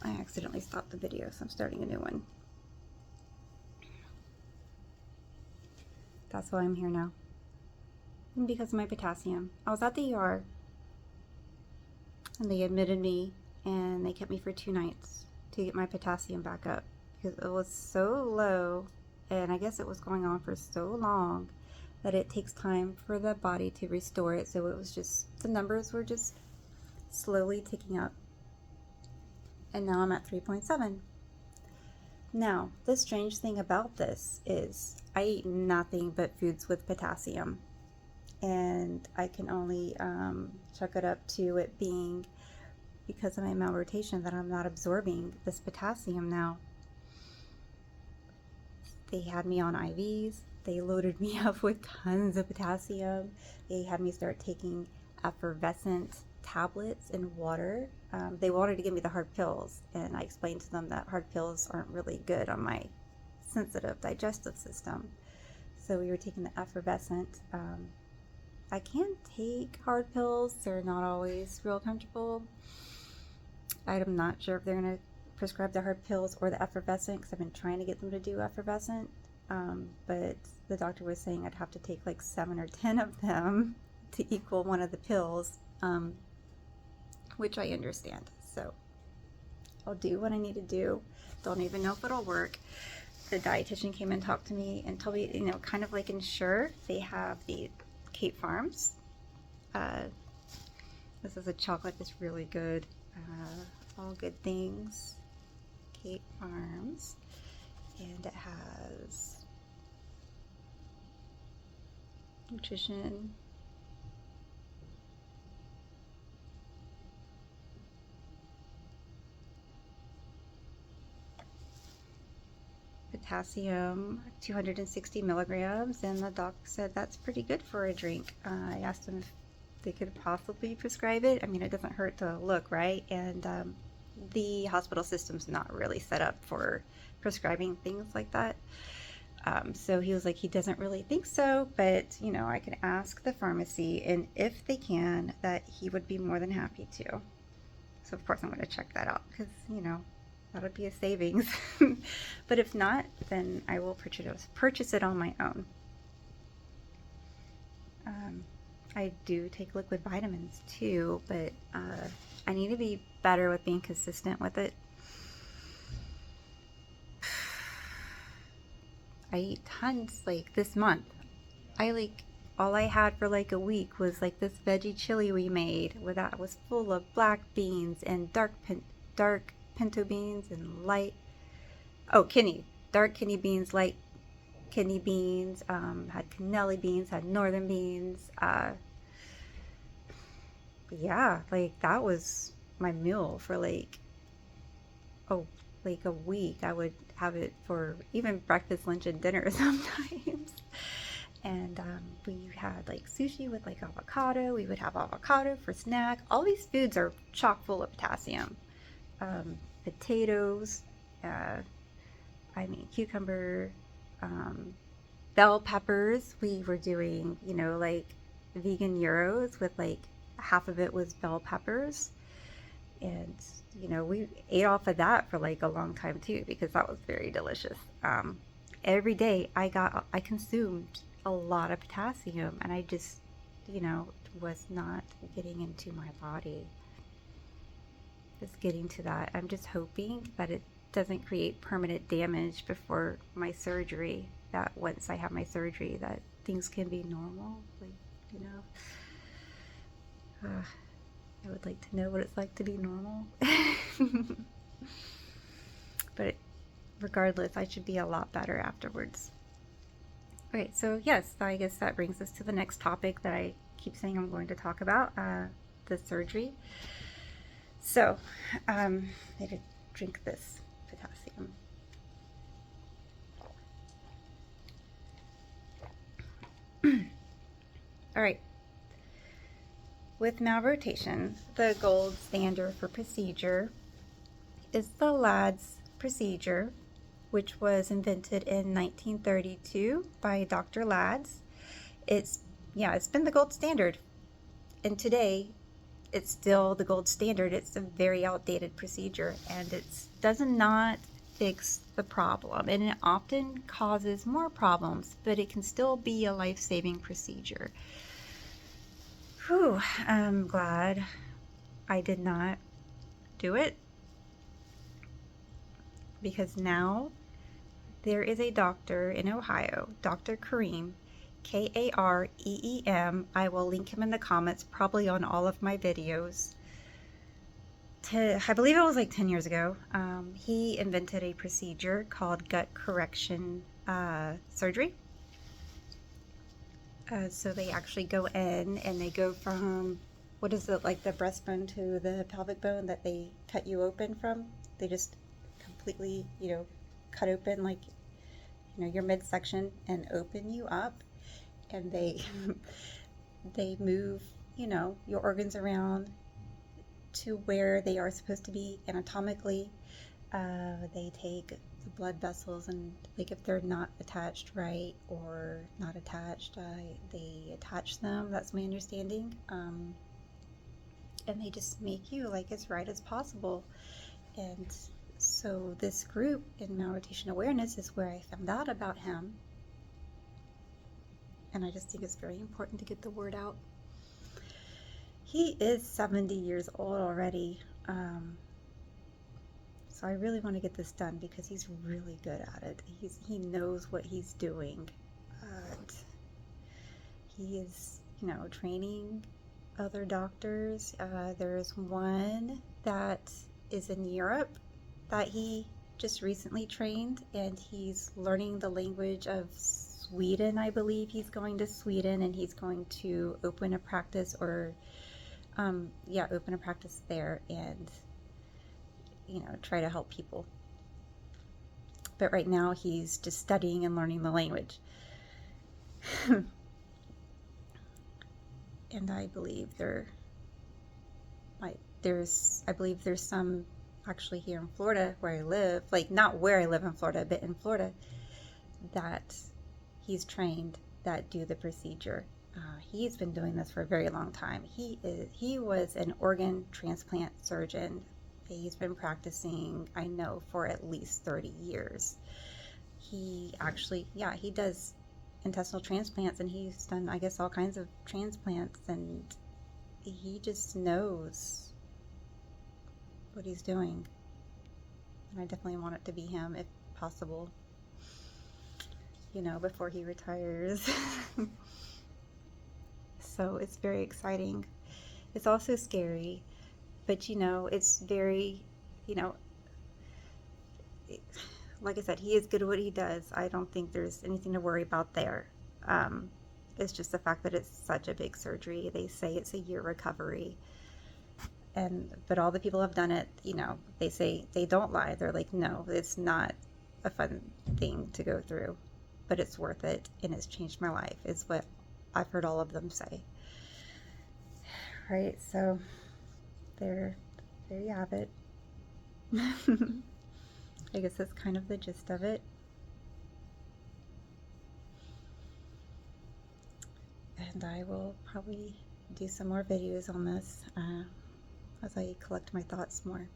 I accidentally stopped the video, so I'm starting a new one. That's why I'm here now. And because of my potassium. I was at the ER and they admitted me and they kept me for 2 nights to get my potassium back up because it was so low, and I guess it was going on for so long that it takes time for the body to restore it. So it was just, the numbers were just slowly ticking up. And now I'm at 3.7. Now, the strange thing about this is I eat nothing but foods with potassium. And I can only chalk it up to it being because of my malrotation that I'm not absorbing this potassium now. They had me on IVs. They loaded me up with tons of potassium. They had me start taking effervescent tablets and water. They wanted to give me the hard pills, and I explained to them that hard pills aren't really good on my sensitive digestive system. So we were taking the effervescent. I can take hard pills. They're not always real comfortable. I'm not sure if they're going to prescribe the hard pills or the effervescent because I've been trying to get them to do effervescent. But the doctor was saying I'd have to take like 7 or 10 of them to equal one of the pills, which I understand. So I'll do what I need to do. Don't even know if it'll work. The dietitian came and talked to me and told me, you know, kind of like Ensure, they have the Kate Farms. This is a chocolate that's really good. All good things. Kate Farms. And it has nutrition, potassium, 260 milligrams, and the doc said that's pretty good for a drink. I asked them if they could possibly prescribe it. I mean, it doesn't hurt to look, right? And the hospital system's not really set up for prescribing things like that. So he was like, he doesn't really think so, but you know, I can ask the pharmacy, and if they can, that he would be more than happy to. So of course I'm going to check that out because, you know, that would be a savings. But if not, then I will purchase it on my own. I do take liquid vitamins too, but I need to be better with being consistent with it. I eat tons. Like this month, all I had for like a week was like this veggie chili we made that was full of black beans and dark pinto beans and dark kidney beans, light kidney beans, had cannelli beans, had northern beans. Yeah, like that was my meal for like a week. I would have it for even breakfast, lunch, and dinner sometimes. And we had like sushi with like avocado. We would have avocado for snack. All these foods are chock full of potassium. Potatoes, cucumber, bell peppers. We were doing, you know, like vegan gyros with like half of it was bell peppers. And, you know, we ate off of that for like a long time too, because that was very delicious. Every day I consumed a lot of potassium, and I just, you know, was not getting into my body. Just getting to that. I'm just hoping that it doesn't create permanent damage before my surgery, that once I have my surgery that things can be normal, like, you know. I would like to know what it's like to be normal. But regardless, I should be a lot better afterwards. Okay, so yes, I guess that brings us to the next topic that I keep saying I'm going to talk about, the surgery. So, I need to drink this potassium. All right. With malrotation, the gold standard for procedure is the Ladd's procedure, which was invented in 1932 by Dr. Ladd's. It's been the gold standard. And today, it's still the gold standard. It's a very outdated procedure, and it does not fix the problem, and it often causes more problems, but it can still be a life-saving procedure. Whew, I'm glad I did not do it, because now there is a doctor in Ohio, Dr. Kareem, Kareem. I will link him in the comments, probably on all of my videos. I believe it was like 10 years ago. He invented a procedure called gut correction surgery. So they actually go in and they go from, what is it, like the breastbone to the pelvic bone that they cut you open from? They just completely, cut open like, your midsection and open you up, and they they move, your organs around to where they are supposed to be anatomically. They take the blood vessels, and like if they're not attached right or not attached, they attach them. That's my understanding. And they just make you like as right as possible. And so this group in Malrotation Awareness is where I found out about him. And I just think it's very important to get the word out. He is 70 years old already. So I really want to get this done because he's really good at it. He knows what he's doing. He is, training other doctors. There's one that is in Europe that he just recently trained, and he's learning the language of Sweden. I believe he's going to Sweden, and he's going to open a practice, or open a practice there, and try to help people. But right now he's just studying and learning the language. And I believe there's some actually here in Florida where I live, like not where I live in Florida, but in Florida, that he's trained that do the procedure. He's been doing this for a very long time. He was an organ transplant surgeon. He's been practicing, I know, for at least 30 years. He actually, he does intestinal transplants, and he's done, I guess, all kinds of transplants, and he just knows what he's doing. And I definitely want it to be him, if possible, before he retires. So it's very exciting. It's also scary, but it's very, like I said, he is good at what he does. I don't think there's anything to worry about there. It's just the fact that it's such a big surgery. They say it's a year recovery. But all the people have done it, they say, they don't lie. They're like, no, it's not a fun thing to go through, but it's worth it, and it's changed my life, is what I've heard all of them say. Right, so there you have it. I guess that's kind of the gist of it. And I will probably do some more videos on this as I collect my thoughts more.